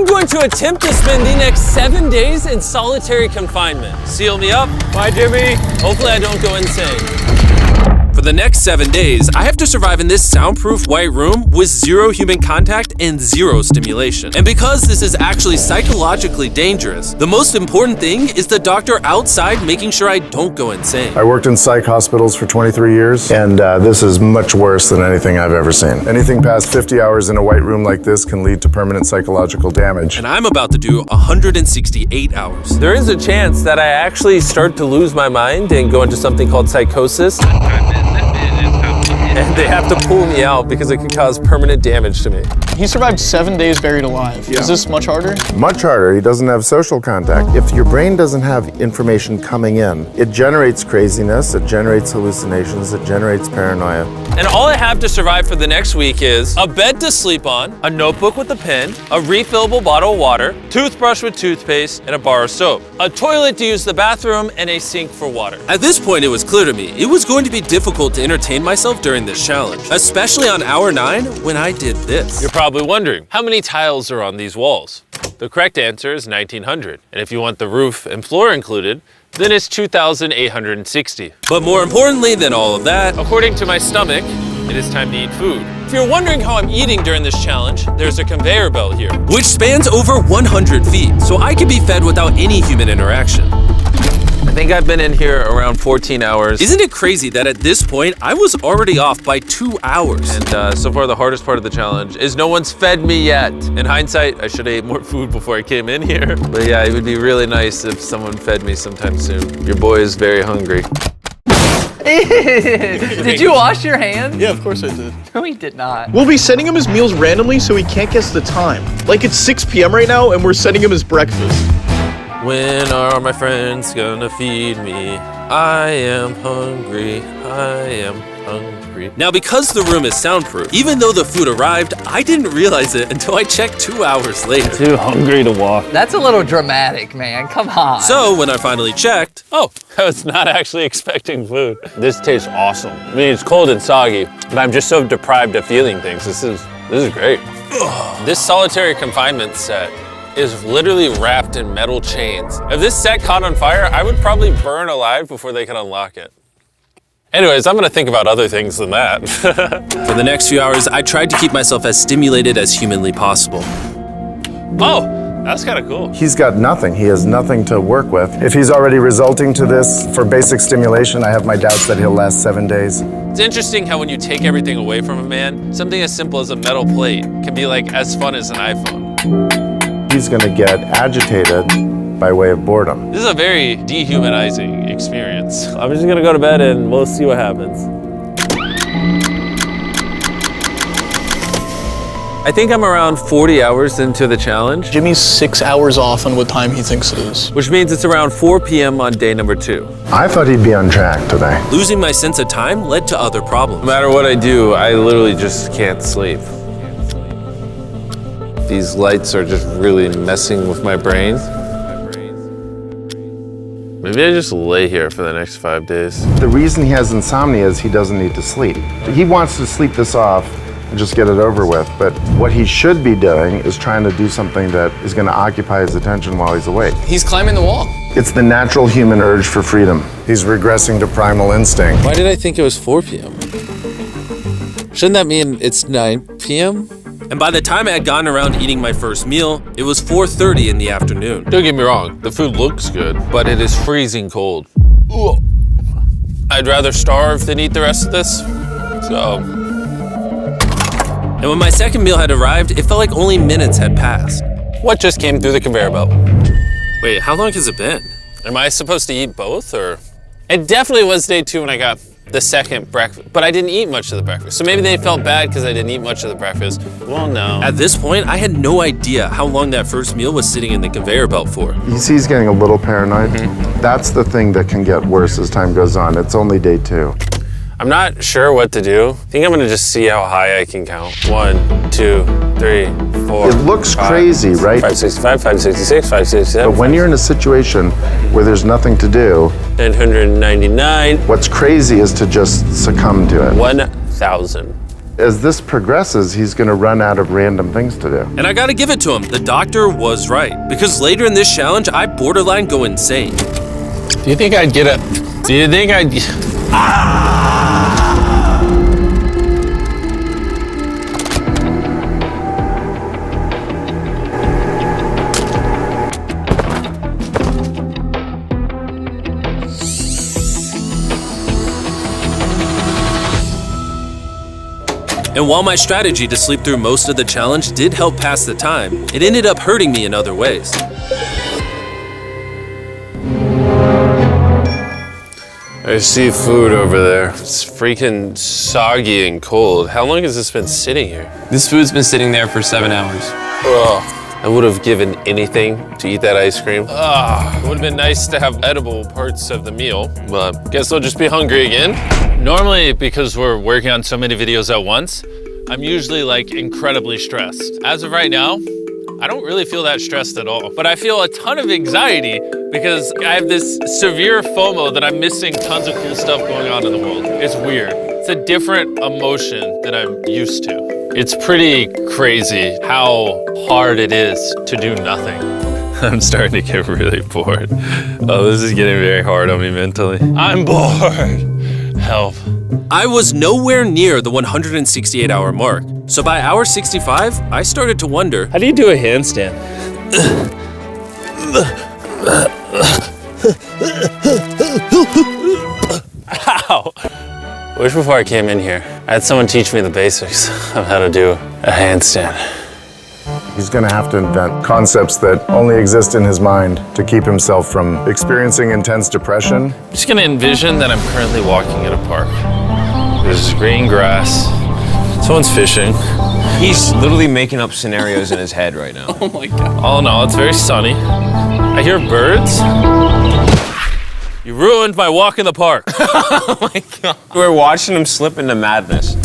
I'm going to attempt to spend the next 7 days in solitary confinement. Seal me up. Bye, Jimmy. Hopefully I don't go insane. For the next 7 days, I have to survive in this soundproof white room with 0 human contact and 0 stimulation. And because this is actually psychologically dangerous, the most important thing is the doctor outside making sure I don't go insane. I worked in psych hospitals for 23 years, and this is much worse than anything I've ever seen. Anything past 50 hours in a white room like this can lead to permanent psychological damage. And I'm about to do 168 hours. There is a chance that I actually start to lose my mind and go into something called psychosis. And they have to pull me out because it could cause permanent damage to me. He survived 7 days buried alive. Yeah. Is this much harder? Much harder. He doesn't have social contact. If your brain doesn't have information coming in, it generates craziness, it generates hallucinations, it generates paranoia. And all I have to survive for the next week is a bed to sleep on, a notebook with a pen, a refillable bottle of water, toothbrush with toothpaste, and a bar of soap, a toilet to use the bathroom, and a sink for water. At this point, it was clear to me it was going to be difficult to entertain myself during this challenge, especially on hour 9 when I did this. You're probably wondering, how many tiles are on these walls? The correct answer is 1,900. And if you want the roof and floor included, then it's 2,860. But more importantly than all of that, according to my stomach, it is time to eat food. If you're wondering how I'm eating during this challenge, there's a conveyor belt here, which spans over 100 feet, so I can be fed without any human interaction. I think I've been in here around 14 hours. Isn't it crazy that at this point, I was already off by 2 hours? And so far, the hardest part of the challenge is no one's fed me yet. In hindsight, I should have ate more food before I came in here. But yeah, it would be really nice if someone fed me sometime soon. Your boy is very hungry. Did you wash your hands? Yeah, of course I did. No, he did not. We'll be sending him his meals randomly so he can't guess the time. Like it's 6 p.m. right now and we're sending him his breakfast. When are my friends gonna feed me? I am hungry, I am hungry. Now, because the room is soundproof, even though the food arrived, I didn't realize it until I checked 2 hours later. Too hungry to walk. That's a little dramatic, man. Come on. So when I finally checked, oh, I was not actually expecting food. This tastes awesome. I mean, it's cold and soggy, but I'm just so deprived of feeling things. This is great. This solitary confinement set is literally wrapped in metal chains. If this set caught on fire, I would probably burn alive before they could unlock it. Anyways, I'm gonna think about other things than that. For the next few hours, I tried to keep myself as stimulated as humanly possible. Oh, that's kind of cool. He's got nothing. He has nothing to work with. If he's already resulting to this for basic stimulation, I have my doubts that he'll last 7 days. It's interesting how when you take everything away from a man, something as simple as a metal plate can be like as fun as an iPhone. He's going to get agitated by way of boredom. This is a very dehumanizing experience. I'm just gonna go to bed and we'll see what happens. I think I'm around 40 hours into the challenge, Jimmy's 6 hours off on what time he thinks it is. which means it's around 4 p.m. on day number 2. I thought he'd be on track today. Losing my sense of time led to other problems. No matter what I do, I literally just can't sleep. These lights are just really messing with my brain. Maybe I just lay here for the next 5 days. The reason he has insomnia is he doesn't need to sleep. He wants to sleep this off and just get it over with, but what he should be doing is trying to do something that is going to occupy his attention while he's awake. He's climbing the wall. It's the natural human urge for freedom. He's regressing to primal instinct. Why did I think it was 4 p.m.? Shouldn't that mean it's 9 p.m.? And by the time I had gotten around to eating my first meal, it was 4:30 in the afternoon. Don't get me wrong, the food looks good, but it is freezing cold. Ugh. I'd rather starve than eat the rest of this, so. And when my second meal had arrived, it felt like only minutes had passed. What just came through the conveyor belt? Wait, how long has it been? Am I supposed to eat both, or? It definitely was day 2 when I got the second breakfast, but I didn't eat much of the breakfast. So maybe they felt bad because I didn't eat much of the breakfast. Well, no. At this point, I had no idea how long that first meal was sitting in the conveyor belt for. You see he's getting a little paranoid. That's the thing that can get worse as time goes on. It's only day 2. I'm not sure what to do. I think I'm gonna just see how high I can count. 1, 2, 3, 4. It looks crazy, right? 565, 566, 567. But when you're in a situation where there's nothing to do, 999. what's crazy is to just succumb to it. 1,000. As this progresses, he's going to run out of random things to do. And I gotta give it to him, the doctor was right. Because later in this challenge, I borderline go insane. Do you think I'd get a... Do you think I'd... And while my strategy to sleep through most of the challenge did help pass the time, it ended up hurting me in other ways. I see food over there. It's freaking soggy and cold. How long has this been sitting here? This food's been sitting there for 7 hours. Ugh. I would have given anything to eat that ice cream. It would have been nice to have edible parts of the meal, but guess I'll just be hungry again. Normally, because we're working on so many videos at once, I'm usually like incredibly stressed. As of right now, I don't really feel that stressed at all, but I feel a ton of anxiety because I have this severe FOMO that I'm missing tons of cool stuff going on in the world. It's weird. It's a different emotion than I'm used to. It's pretty crazy how hard it is to do nothing. I'm starting to get really bored. Oh, this is getting very hard on me mentally. I'm bored. Help. I was nowhere near the 168-hour mark. So by hour 65, I started to wonder, How do you do a handstand? Ow! I wish before I came in here, I had someone teach me the basics of how to do a handstand. He's going to have to invent concepts that only exist in his mind to keep himself from experiencing intense depression. I'm just gonna envision that I'm currently walking in a park. There's green grass. Someone's fishing. He's literally making up scenarios in his head right now. Oh my God. All in all, it's very sunny. I hear birds. You ruined my walk in the park. Oh my God. We're watching him slip into madness.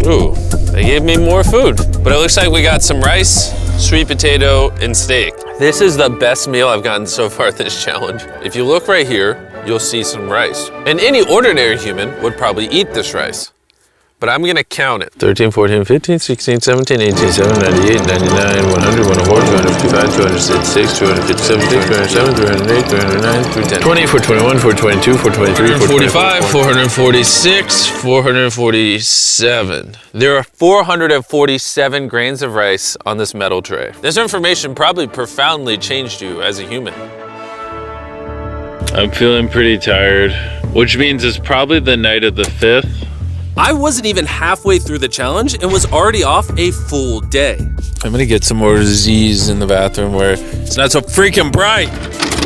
Ooh, they gave me more food. But it looks like we got some rice, sweet potato, and steak. This is the best meal I've gotten so far this challenge. If you look right here, you'll see some rice. And any ordinary human would probably eat this rice. But I'm gonna count it. 13, 14, 15, 16, 17, 18, 17, 98, 99, 100, 104, 255, 266, 257, 207, 308, 309, 310. 20, 421, 422, 423, 445, 446, 447. There are 447 grains of rice on this metal tray. This information probably profoundly changed you as a human. I'm feeling pretty tired, which means it's probably the night of the 5th. I wasn't even halfway through the challenge and was already off a full day. I'm gonna get some more Z's in the bathroom where it's not so freaking bright.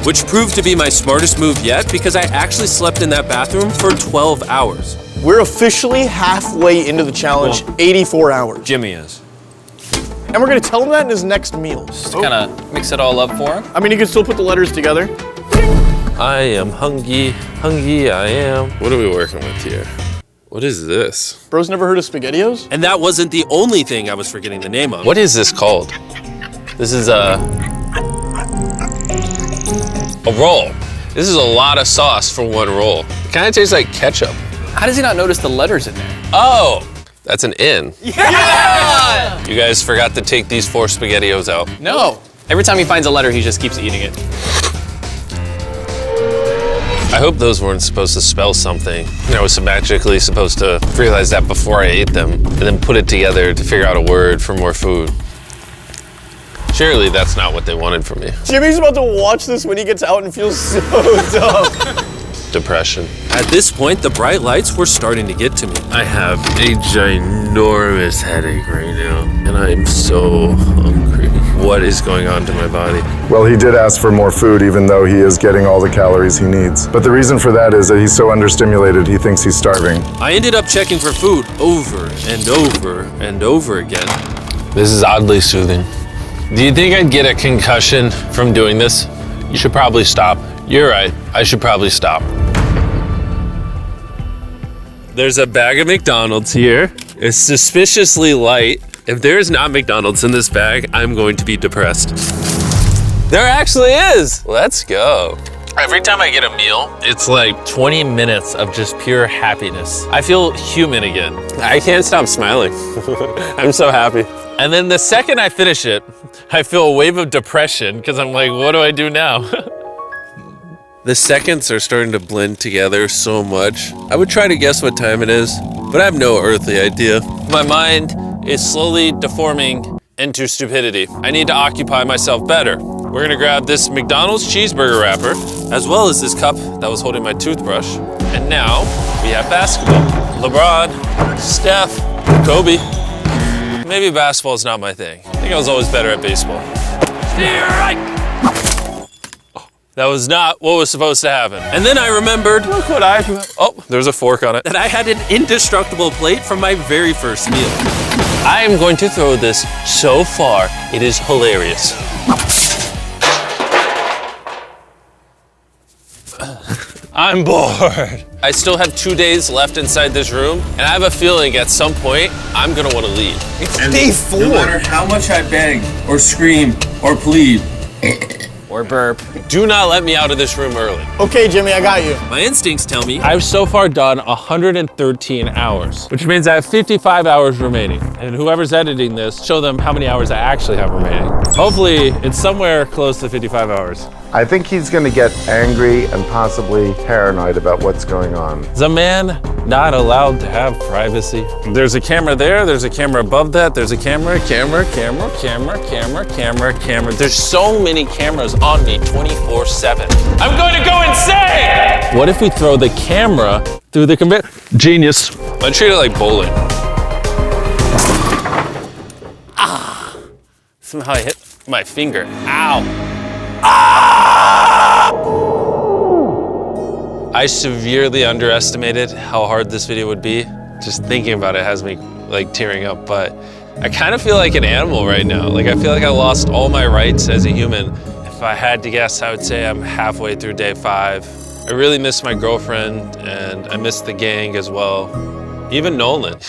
Which proved to be my smartest move yet because I actually slept in that bathroom for 12 hours. We're officially halfway into the challenge, 84 hours. Jimmy is. And we're gonna tell him that in his next meal. Just kind of mix it all up for him. I mean, you can still put the letters together. I am hungry, hungry I am. What are we working with here? What is this? Bro's never heard of SpaghettiOs? And that wasn't the only thing I was forgetting the name of. What is this called? This is a roll. This is a lot of sauce for one roll. It kind of tastes like ketchup. How does he not notice the letters in there? Oh, that's an N. Yeah! You guys forgot to take these 4 SpaghettiOs out. No. Every time he finds a letter, he just keeps eating it. I hope those weren't supposed to spell something. I was magically supposed to realize that before I ate them and then put it together to figure out a word for more food. Surely that's not what they wanted from me. Jimmy's about to watch this when he gets out and feels so dumb. Depression. At this point, the bright lights were starting to get to me. I have a ginormous headache right now, and I am so hungry. What is going on to my body? Well, he did ask for more food even though he is getting all the calories he needs. But the reason for that is that he's so understimulated he thinks he's starving. I ended up checking for food over and over and over again. This is oddly soothing. Do you think I'd get a concussion from doing this? You should probably stop. You're right, I should probably stop. There's a bag of McDonald's here. It's suspiciously light. If there is not McDonald's in this bag, I'm going to be depressed. There actually is. Let's go. Every time I get a meal, it's like 20 minutes of just pure happiness. I feel human again. I can't stop smiling. I'm so happy. And then the second I finish it, I feel a wave of depression because I'm like, what do I do now? The seconds are starting to blend together so much. I would try to guess what time it is, but I have no earthly idea. My mind is slowly deforming into stupidity. I need to occupy myself better. We're gonna grab this McDonald's cheeseburger wrapper, as well as this cup that was holding my toothbrush. And now we have basketball. LeBron, Steph, Kobe. Maybe basketball is not my thing. I think I was always better at baseball. That was not what was supposed to happen. And then I remembered, look what oh, there's a fork on it, that I had an indestructible plate from my very first meal. I am going to throw this so far, it is hilarious. I'm bored. I still have 2 days left inside this room, and I have a feeling at some point, I'm gonna wanna leave. It's day 4. No matter how much I beg or scream or plead, Or burp. Do not let me out of this room early. Okay, Jimmy, I got you. My instincts tell me I've so far done 113 hours, which means I have 55 hours remaining. And whoever's editing this, show them how many hours I actually have remaining. Hopefully, it's somewhere close to 55 hours. I think he's going to get angry and possibly paranoid about what's going on. Is a man not allowed to have privacy? There's a camera there, there's a camera above that, there's a camera. There's so many cameras on me 24/7. I'm going to go insane! What if we throw the camera through the conveyor? Genius. I treat it like bowling. Ah! Somehow I hit my finger. Ow. I severely underestimated how hard this video would be. Just thinking about it has me like tearing up, but I kind of feel like an animal right now. Like I feel like I lost all my rights as a human. If I had to guess, I would say I'm halfway through day 5. I really miss my girlfriend and I miss the gang as well. Even Nolan.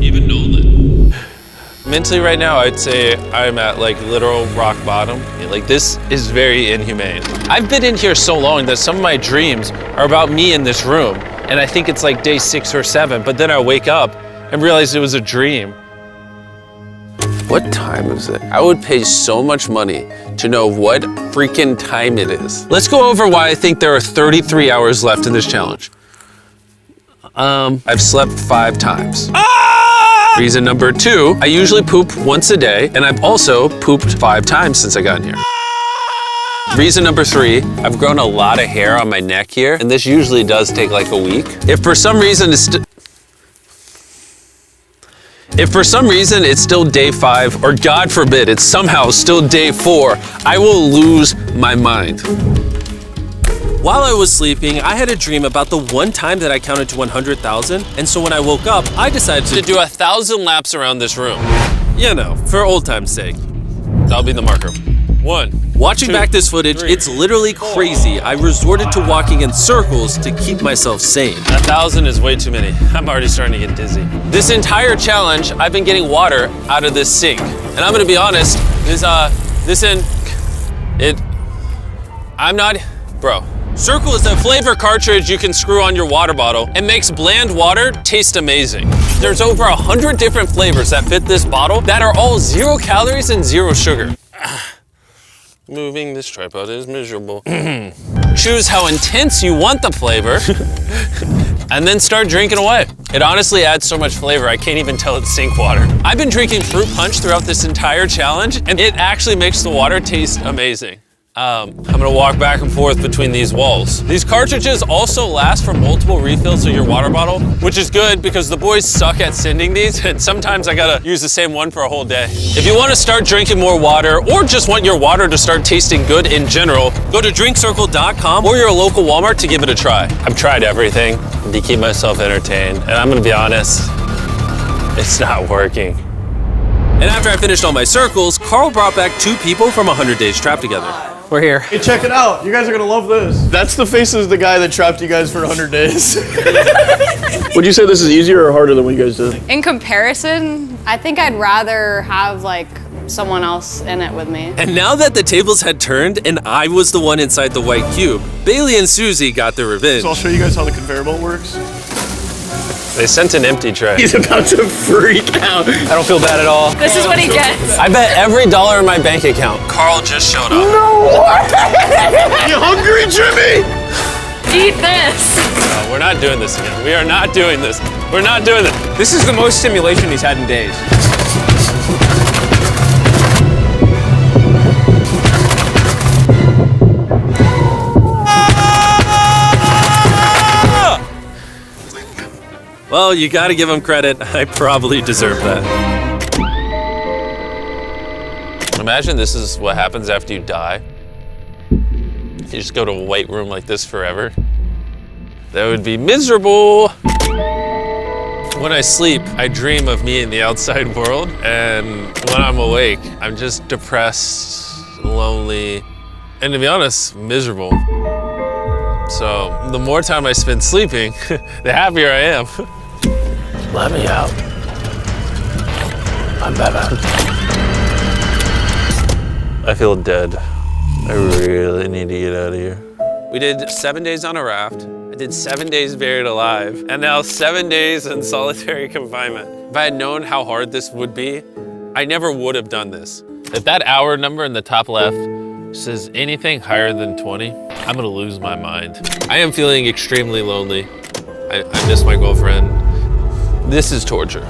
Even Nolan. Mentally right now, I'd say I'm at like literal rock bottom. Like this is very inhumane. I've been in here so long that some of my dreams are about me in this room. And I think it's like day 6 or 7, but then I wake up and realize it was a dream. What time is it? I would pay so much money to know what freaking time it is. Let's go over why I think there are 33 hours left in this challenge. I've slept 5 times. Reason number 2, I usually poop once a day, and I've also pooped 5 times since I got in here. Reason number 3, I've grown a lot of hair on my neck here, and this usually does take like a week. If for some reason it's still day 5, or God forbid, it's somehow still day 4, I will lose my mind. while I was sleeping, I had a dream about the one time that I counted to 100,000, and so when I woke up, I decided to do 1,000 laps around this room. You know, for old time's sake. That'll be the marker. 1. Watching back this footage, 3, it's literally 4, crazy. I resorted to walking in circles to keep myself sane. 1,000 is way too many. I'm already starting to get dizzy. This entire challenge, I've been getting water out of this sink. And I'm gonna be honest, bro. Circle is a flavor cartridge you can screw on your water bottle and makes bland water taste amazing. There's over 100 different flavors that fit this bottle that are all 0 calories and 0 sugar. Moving this tripod is miserable. Choose how intense you want the flavor and then start drinking away. It honestly adds so much flavor, I can't even tell it's sink water. I've been drinking fruit punch throughout this entire challenge and it actually makes the water taste amazing. I'm gonna walk back and forth between these walls. These cartridges also last for multiple refills of your water bottle, which is good because the boys suck at sending these and sometimes I gotta use the same one for a whole day. If you wanna start drinking more water or just want your water to start tasting good in general, go to drinkcircle.com or your local Walmart to give it a try. I've tried everything to keep myself entertained and I'm gonna be honest, it's not working. And after I finished all my circles, Carl brought back 2 people from 100 Days Trapped Together. We're here. Hey, check it out. You guys are gonna love this. That's the face of the guy that trapped you guys for 100 days. Would you say this is easier or harder than what you guys did? In comparison, I think I'd rather have like someone else in it with me. And now that the tables had turned and I was the one inside the white cube, Bailey and Susie got their revenge. So I'll show you guys how the conveyor belt works. They sent an empty tray. He's about to freak out. I don't feel bad at all. This is what he gets. I bet every dollar in my bank account. Carl just showed up. You hungry, Jimmy? Eat this. No, we're not doing this again. We are not doing this. We're not doing this. This is the most stimulation he's had in days. Well, you gotta give him credit. I probably deserve that. Imagine this is what happens after you die. You just go to a white room like this forever. That would be miserable. When I sleep, I dream of me in the outside world. And when I'm awake, I'm just depressed, lonely, and to be honest, miserable. So the more time I spend sleeping, the happier I am. Let me out. I'm better. I feel dead. I really need to get out of here. We did 7 days on a raft. I did 7 days buried alive, and now 7 days in solitary confinement. If I had known how hard this would be, I never would have done this. If that hour number in the top left says anything higher than 20, I'm gonna lose my mind. I am feeling extremely lonely. I miss my girlfriend. This is torture.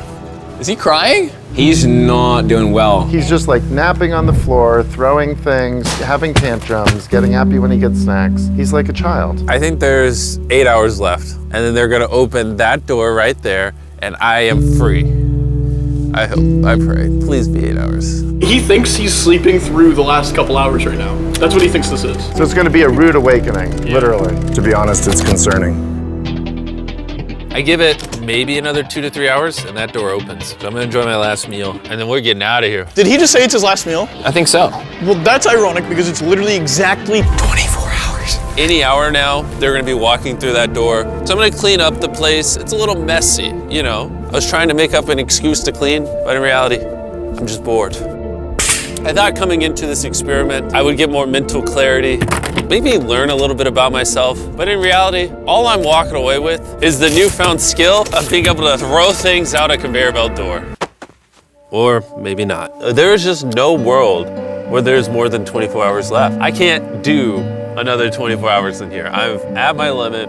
Is he crying? He's not doing well. He's just like napping on the floor, throwing things, having tantrums, getting happy when he gets snacks. He's like a child. I think there's 8 hours left, and then they're gonna open that door right there, and I am free. I hope, I pray, please be 8 hours. He thinks he's sleeping through the last couple hours right now. That's what he thinks this is. So it's going to be a rude awakening, literally. To be honest, it's concerning. I give it maybe another 2 to 3 hours, and that door opens. So I'm gonna enjoy my last meal, and then we're getting out of here. Did he just say it's his last meal? I think so. Well, that's ironic because it's literally exactly 24 hours. Any hour now, they're gonna be walking through that door. So I'm gonna clean up the place. It's a little messy, you know. I was trying to make up an excuse to clean, but in reality, I'm just bored. I thought coming into this experiment, I would get more mental clarity, maybe learn a little bit about myself, but in reality, all I'm walking away with is the newfound skill of being able to throw things out a conveyor belt door. Or maybe not. There's just no world where there's more than 24 hours left. I can't do another 24 hours in here. I'm at my limit,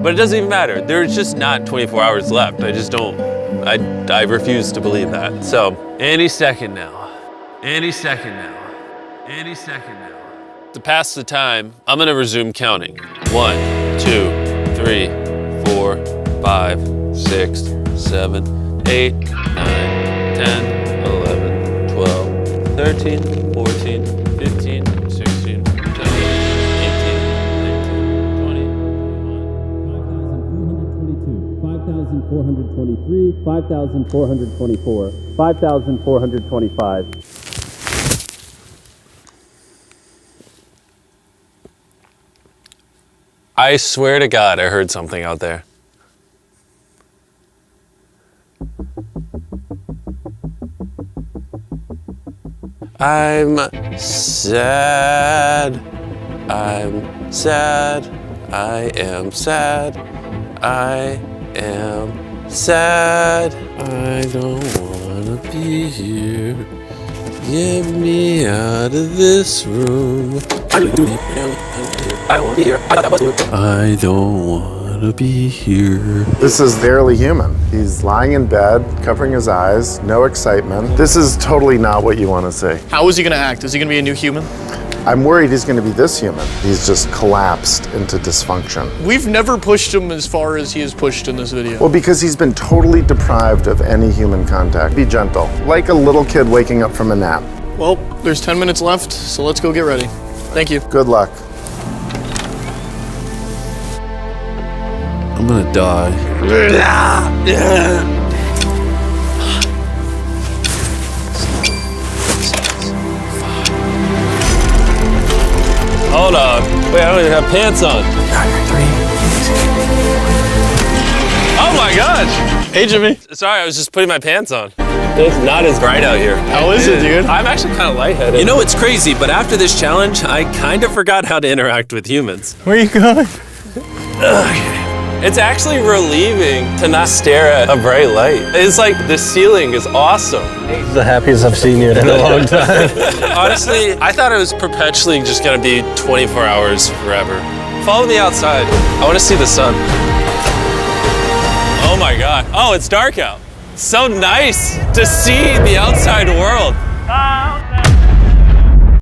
but it doesn't even matter. There's just not 24 hours left. I just don't, I refuse to believe that. So, any second now. Any second now. Any second now. To pass the time, I'm gonna resume counting. 1, 2, 3, 4, 5, 6, 7, 8, 9, 10, 11, 12, 13, 14, 15, 16, 17, 18, 19, 20, 5,423, 5,424, 5,425. I swear to God, I heard something out there. I'm sad. I'm sad. I am sad. I am sad. I don't wanna be here. Get me out of this room. I don't wanna be here. This is barely human. He's lying in bed, covering his eyes, no excitement. This is totally not what you want to see. How is he gonna act? Is he gonna be a new human? I'm worried he's going to be this human. He's just collapsed into dysfunction. We've never pushed him as far as he is pushed in this video. Well, because he's been totally deprived of any human contact. Be gentle, like a little kid waking up from a nap. Well, there's 10 minutes left, so let's go get ready. Thank you. Good luck. I'm gonna die. Hold on. Wait, I don't even have pants on. Oh my gosh! Hey, Jimmy. Sorry, I was just putting my pants on. It's not as bright out here. How is it, dude? I'm actually kind of lightheaded. You know, it's crazy, but after this challenge, I kind of forgot how to interact with humans. Where are you going? It's actually relieving to not stare at a bright light. It's like the ceiling is awesome. The happiest I've seen you in a long time. Honestly, I thought it was perpetually just gonna be 24 hours forever. Follow me outside. I wanna see the sun. Oh my God. Oh, it's dark out. So nice to see the outside world.